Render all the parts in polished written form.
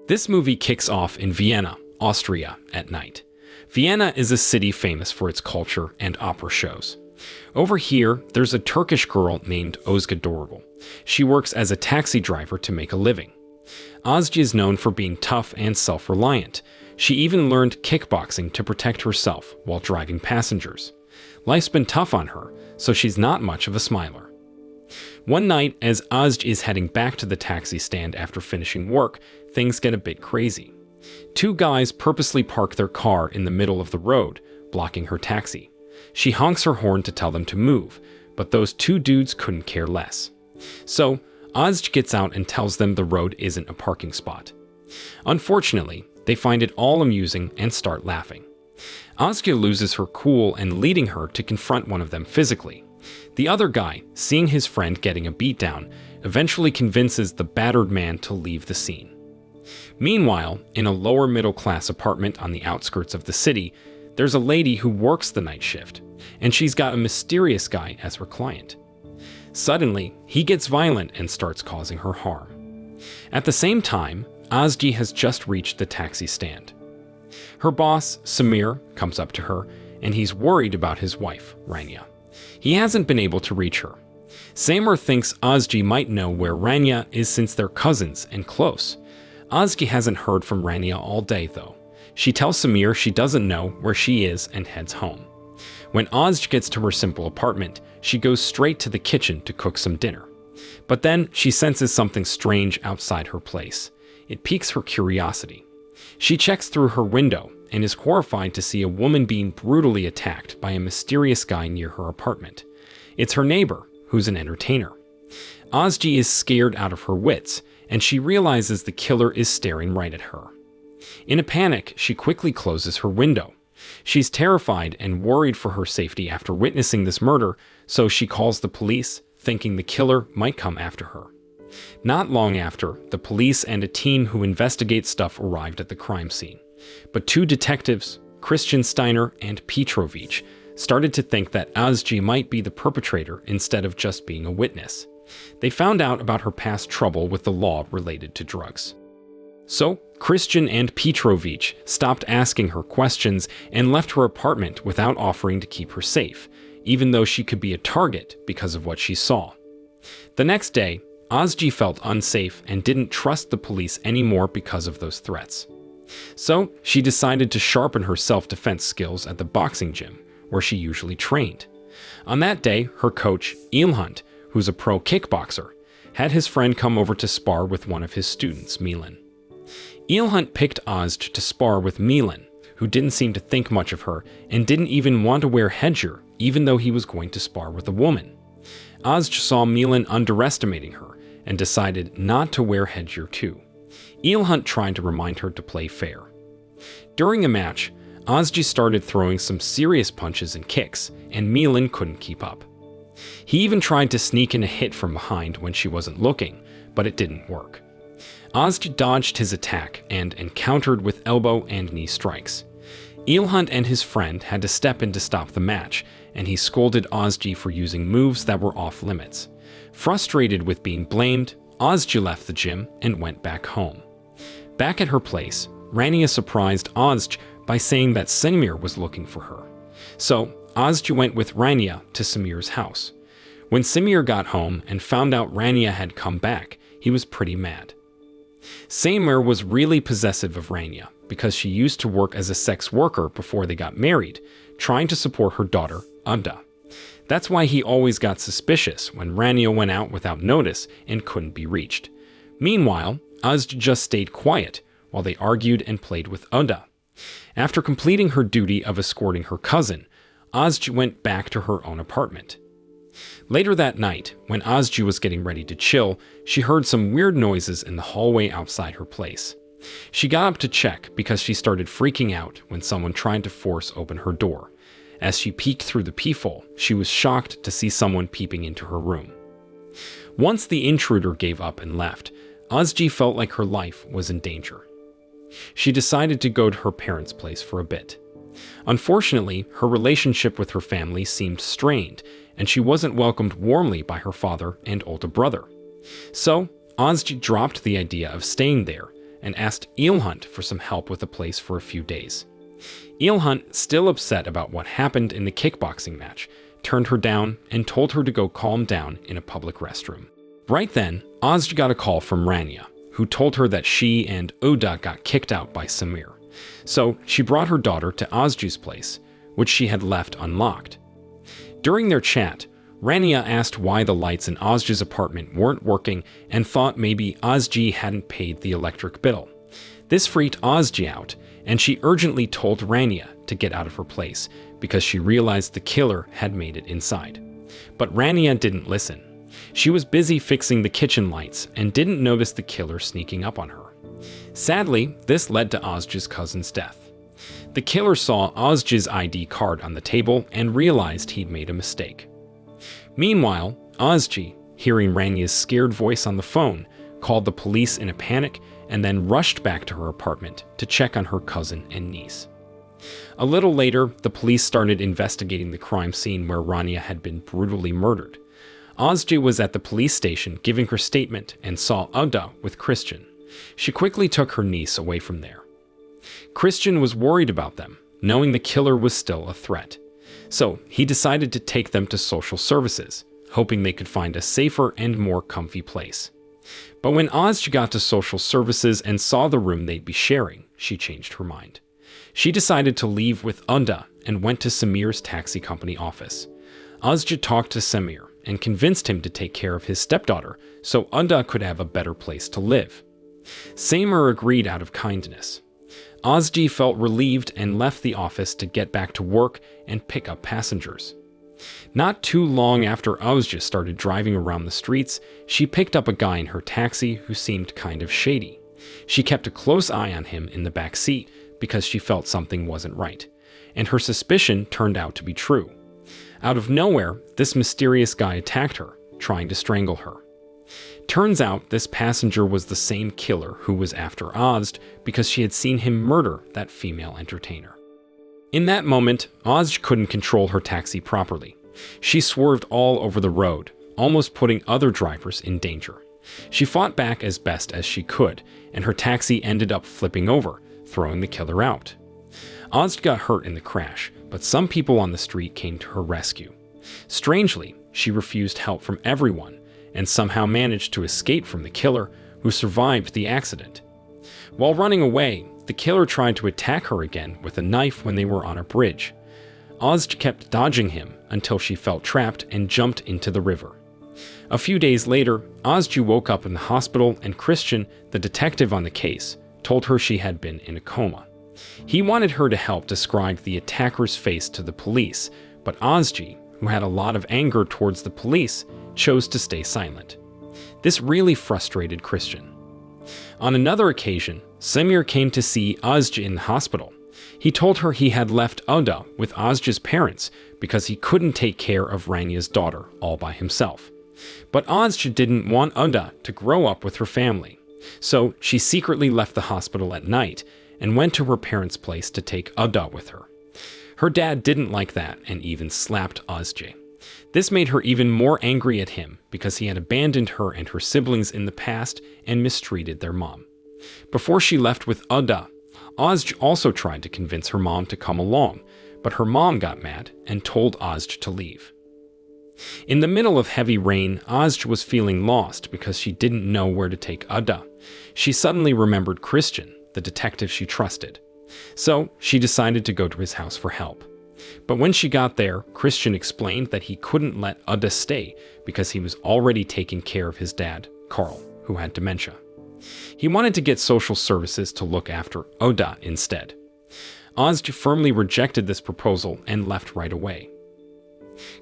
This movie kicks off in Vienna, Austria, at night. Vienna is a city famous for its culture and opera shows. Over here, there's a Turkish girl named Özge Dorgal. She works as a taxi driver to make a living. Özge is known for being tough and self-reliant. She even learned kickboxing to protect herself while driving passengers. Life's been tough on her, so she's not much of a smiler. One night, as Özge is heading back to the taxi stand after finishing work, things get a bit crazy. Two guys purposely park their car in the middle of the road, blocking her taxi. She honks her horn to tell them to move, but those two dudes couldn't care less. So, Özge gets out and tells them the road isn't a parking spot. Unfortunately, they find it all amusing and start laughing. Özge loses her cool and leading her to confront one of them physically. The other guy, seeing his friend getting a beatdown, eventually convinces the battered man to leave the scene. Meanwhile, in a lower middle-class apartment on the outskirts of the city, there's a lady who works the night shift, and she's got a mysterious guy as her client. Suddenly, he gets violent and starts causing her harm. At the same time, Özge has just reached the taxi stand. Her boss, Samir, comes up to her, and he's worried about his wife, Rania. He hasn't been able to reach her. Samir thinks Özge might know where Rania is since they're cousins and close. Özge hasn't heard from Rania all day, though. She tells Samir she doesn't know where she is and heads home. When Özge gets to her simple apartment, she goes straight to the kitchen to cook some dinner. But then she senses something strange outside her place. It piques her curiosity. She checks through her window and is horrified to see a woman being brutally attacked by a mysterious guy near her apartment. It's her neighbor, who's an entertainer. Özge is scared out of her wits, and she realizes the killer is staring right at her. In a panic, she quickly closes her window. She's terrified and worried for her safety after witnessing this murder, so she calls the police, thinking the killer might come after her. Not long after, the police and a team who investigate stuff arrived at the crime scene. But two detectives, Christian Steiner and Petrovich, started to think that Özge might be the perpetrator instead of just being a witness. They found out about her past trouble with the law related to drugs. So, Christian and Petrovich stopped asking her questions and left her apartment without offering to keep her safe, even though she could be a target because of what she saw. The next day, Özge felt unsafe and didn't trust the police anymore because of those threats. So, she decided to sharpen her self-defense skills at the boxing gym, where she usually trained. On that day, her coach, Ilhunt, who's a pro kickboxer, had his friend come over to spar with one of his students, Milan. Ilhunt picked Özge to spar with Milan, who didn't seem to think much of her and didn't even want to wear headgear, even though he was going to spar with a woman. Özge saw Milan underestimating her and decided not to wear headgear too. Ilhunt tried to remind her to play fair. During a match, Özge started throwing some serious punches and kicks, and Milan couldn't keep up. He even tried to sneak in a hit from behind when she wasn't looking, but it didn't work. Özge dodged his attack and encountered with elbow and knee strikes. Ilhunt and his friend had to step in to stop the match, and he scolded Özge for using moves that were off limits. Frustrated with being blamed, Özge left the gym and went back home. Back at her place, Rania surprised Özge by saying that Samir was looking for her. So, Özge went with Rania to Samir's house. When Samir got home and found out Rania had come back, he was pretty mad. Samir was really possessive of Rania because she used to work as a sex worker before they got married, trying to support her daughter, Unda. That's why he always got suspicious when Rania went out without notice and couldn't be reached. Meanwhile, Özge just stayed quiet while they argued and played with Unda. After completing her duty of escorting her cousin, Özge went back to her own apartment. Later that night, when Özge was getting ready to chill, she heard some weird noises in the hallway outside her place. She got up to check because she started freaking out when someone tried to force open her door. As she peeked through the peephole, she was shocked to see someone peeping into her room. Once the intruder gave up and left, Özge felt like her life was in danger. She decided to go to her parents' place for a bit. Unfortunately, her relationship with her family seemed strained, and she wasn't welcomed warmly by her father and older brother. So, Özge dropped the idea of staying there and asked Eelhunt for some help with the place for a few days. Eelhunt, still upset about what happened in the kickboxing match, turned her down and told her to go calm down in a public restroom. Right then, Ozj got a call from Rania, who told her that she and Oda got kicked out by Samir. So she brought her daughter to Ozj's place, which she had left unlocked. During their chat, Rania asked why the lights in Ozj's apartment weren't working and thought maybe Ozj hadn't paid the electric bill. This freaked Ozj out, and she urgently told Rania to get out of her place because she realized the killer had made it inside. But Rania didn't listen. She was busy fixing the kitchen lights and didn't notice the killer sneaking up on her. Sadly, this led to Ozj's cousin's death. The killer saw Ozj's ID card on the table and realized he'd made a mistake. Meanwhile, Ozj, hearing Rania's scared voice on the phone, called the police in a panic and then rushed back to her apartment to check on her cousin and niece. A little later, the police started investigating the crime scene where Rania had been brutally murdered. Ozj was at the police station giving her statement and saw Oda with Christian. She quickly took her niece away from there. Christian was worried about them, knowing the killer was still a threat. So he decided to take them to social services, hoping they could find a safer and more comfy place. But when Ozj got to social services and saw the room they'd be sharing, she changed her mind. She decided to leave with Unda and went to Samir's taxi company office. Ozj talked to Samir and convinced him to take care of his stepdaughter so Unda could have a better place to live. Samir agreed out of kindness. Ozj felt relieved and left the office to get back to work and pick up passengers. Not too long after Ozj started driving around the streets, she picked up a guy in her taxi who seemed kind of shady. She kept a close eye on him in the back seat because she felt something wasn't right, and her suspicion turned out to be true. Out of nowhere, this mysterious guy attacked her, trying to strangle her. Turns out this passenger was the same killer who was after Ozj because she had seen him murder that female entertainer. In that moment, Ozj couldn't control her taxi properly. She swerved all over the road, almost putting other drivers in danger. She fought back as best as she could, and her taxi ended up flipping over, throwing the killer out. Ozj got hurt in the crash, but some people on the street came to her rescue. Strangely, she refused help from everyone, and somehow managed to escape from the killer, who survived the accident. While running away, the killer tried to attack her again with a knife when they were on a bridge. Ozj kept dodging him until she felt trapped and jumped into the river. A few days later, Ozj woke up in the hospital and Christian, the detective on the case, told her she had been in a coma. He wanted her to help describe the attacker's face to the police, but Ozj, who had a lot of anger towards the police, chose to stay silent. This really frustrated Christian. On another occasion, Samir came to see Ozj in the hospital. He told her he had left Oda with Ozj's parents because he couldn't take care of Rania's daughter all by himself. But Ozj didn't want Oda to grow up with her family, so she secretly left the hospital at night and went to her parents' place to take Oda with her. Her dad didn't like that and even slapped Ozj. This made her even more angry at him because he had abandoned her and her siblings in the past and mistreated their mom. Before she left with Oda, Ozj also tried to convince her mom to come along, but her mom got mad and told Ozj to leave. In the middle of heavy rain, Ozj was feeling lost because she didn't know where to take Oda. She suddenly remembered Christian, the detective she trusted. So she decided to go to his house for help. But when she got there, Christian explained that he couldn't let Oda stay because he was already taking care of his dad, Carl, who had dementia. He wanted to get social services to look after Oda instead. Ozj firmly rejected this proposal and left right away.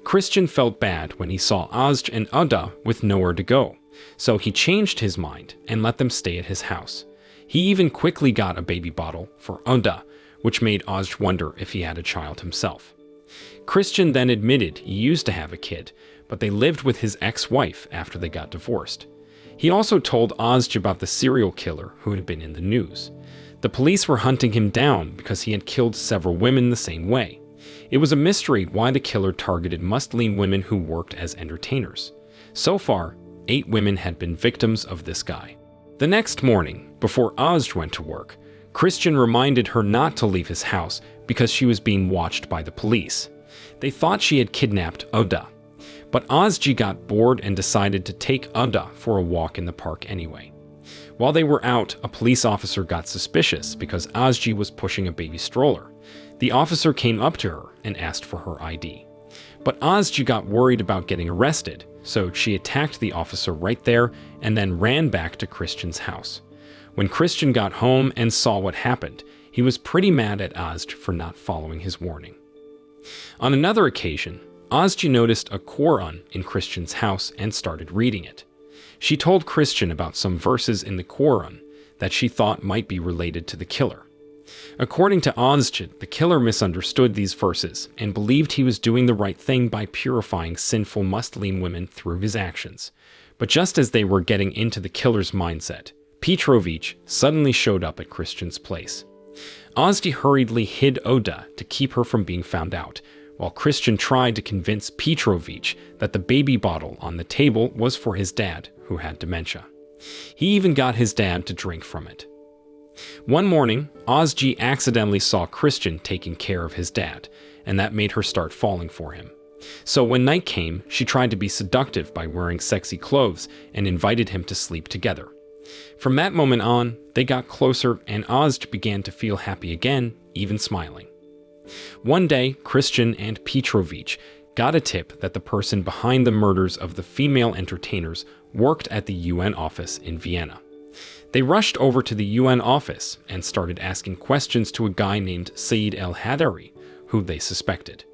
Christian felt bad when he saw Ozj and Oda with nowhere to go, so he changed his mind and let them stay at his house. He even quickly got a baby bottle for Oda, which made Ozj wonder if he had a child himself. Christian then admitted he used to have a kid, but they lived with his ex-wife after they got divorced. He also told Ozj about the serial killer who had been in the news. The police were hunting him down because he had killed several women the same way. It was a mystery why the killer targeted must-lean women who worked as entertainers. So far, 8 women had been victims of this guy. The next morning, before Ozj went to work, Christian reminded her not to leave his house because she was being watched by the police. They thought she had kidnapped Oda, but Ozj got bored and decided to take Oda for a walk in the park anyway. While they were out, a police officer got suspicious because Ozj was pushing a baby stroller. The officer came up to her and asked for her ID. But Ozj got worried about getting arrested, so she attacked the officer right there and then ran back to Christian's house. When Christian got home and saw what happened, he was pretty mad at Ozj for not following his warning. On another occasion, Ozj noticed a Quran in Christian's house and started reading it. She told Christian about some verses in the Quran that she thought might be related to the killer. According to Ozj, the killer misunderstood these verses and believed he was doing the right thing by purifying sinful Muslim women through his actions. But just as they were getting into the killer's mindset, Petrovich suddenly showed up at Christian's place. Ozj hurriedly hid Oda to keep her from being found out, while Christian tried to convince Petrovich that the baby bottle on the table was for his dad, who had dementia. He even got his dad to drink from it. One morning, Ozj accidentally saw Christian taking care of his dad, and that made her start falling for him. So when night came, she tried to be seductive by wearing sexy clothes and invited him to sleep together. From that moment on, they got closer and Ozj began to feel happy again, even smiling. One day, Christian and Petrovich got a tip that the person behind the murders of the female entertainers worked at the UN office in Vienna. They rushed over to the UN office and started asking questions to a guy named Said el-Hadari, who they suspected.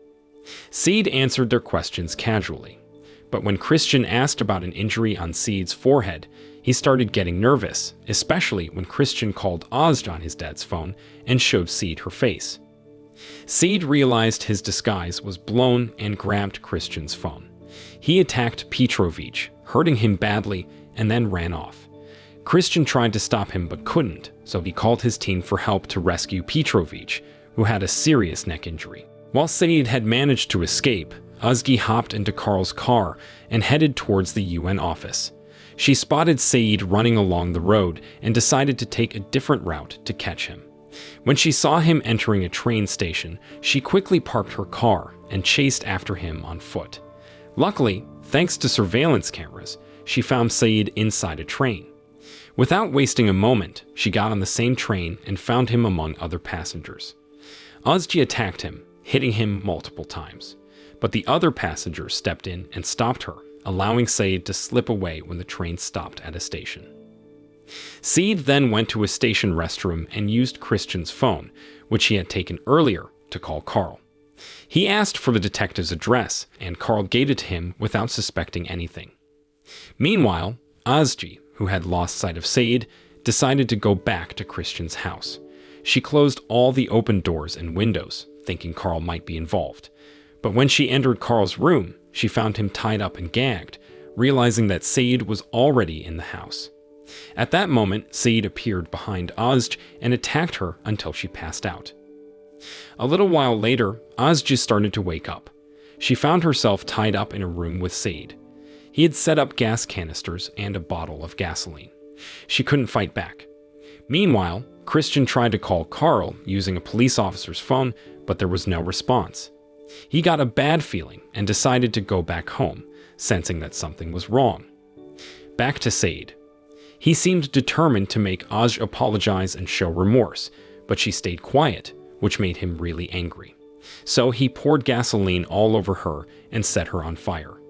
Said answered their questions casually, but when Christian asked about an injury on Said's forehead, he started getting nervous, especially when Christian called Ozj on his dad's phone and showed Said her face. Said realized his disguise was blown and grabbed Christian's phone. He attacked Petrovich, hurting him badly, and then ran off. Christian tried to stop him but couldn't, so he called his team for help to rescue Petrovich, who had a serious neck injury. While Said had managed to escape, Ozg hopped into Carl's car and headed towards the UN office. She spotted Said running along the road and decided to take a different route to catch him. When she saw him entering a train station, she quickly parked her car and chased after him on foot. Luckily, thanks to surveillance cameras, she found Said inside a train. Without wasting a moment, she got on the same train and found him among other passengers. Ozg attacked him, hitting him multiple times, but the other passengers stepped in and stopped her, allowing Said to slip away when the train stopped at a station. Said then went to a station restroom and used Christian's phone, which he had taken earlier, to call Carl. He asked for the detective's address, and Carl gave it to him without suspecting anything. Meanwhile, Ozg, who had lost sight of Said, decided to go back to Christian's house. She closed all the open doors and windows, thinking Carl might be involved. But when she entered Carl's room, she found him tied up and gagged, realizing that Said was already in the house. At that moment, Said appeared behind Ozg and attacked her until she passed out. A little while later, Ozg started to wake up. She found herself tied up in a room with Said. He had set up gas canisters and a bottle of gasoline. She couldn't fight back. Meanwhile, Christian tried to call Carl using a police officer's phone, but there was no response. He got a bad feeling and decided to go back home, sensing that something was wrong. Back to Said. He seemed determined to make Ozg apologize and show remorse, but she stayed quiet, which made him really angry. So he poured gasoline all over her and set her on fire.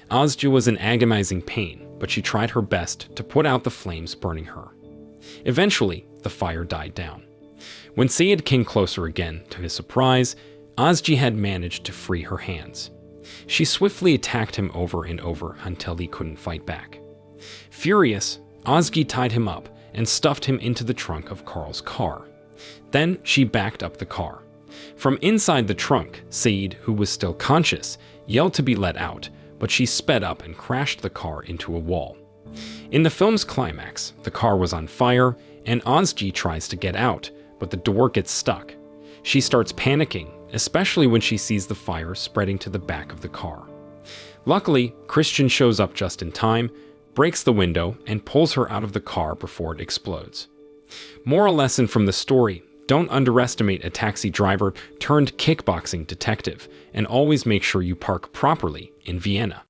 Ozg was in agonizing pain, but she tried her best to put out the flames burning her. Eventually, the fire died down. When Said came closer again, to his surprise, Ozg had managed to free her hands. She swiftly attacked him over and over until he couldn't fight back. Furious, Ozg tied him up and stuffed him into the trunk of Carl's car. Then she backed up the car. From inside the trunk, Said, who was still conscious, yelled to be let out, but she sped up and crashed the car into a wall. In the film's climax, the car was on fire, and Ozg tries to get out, but the door gets stuck. She starts panicking, especially when she sees the fire spreading to the back of the car. Luckily, Christian shows up just in time, breaks the window, and pulls her out of the car before it explodes. Moral lesson from the story: don't underestimate a taxi driver turned kickboxing detective, and always make sure you park properly in Vienna.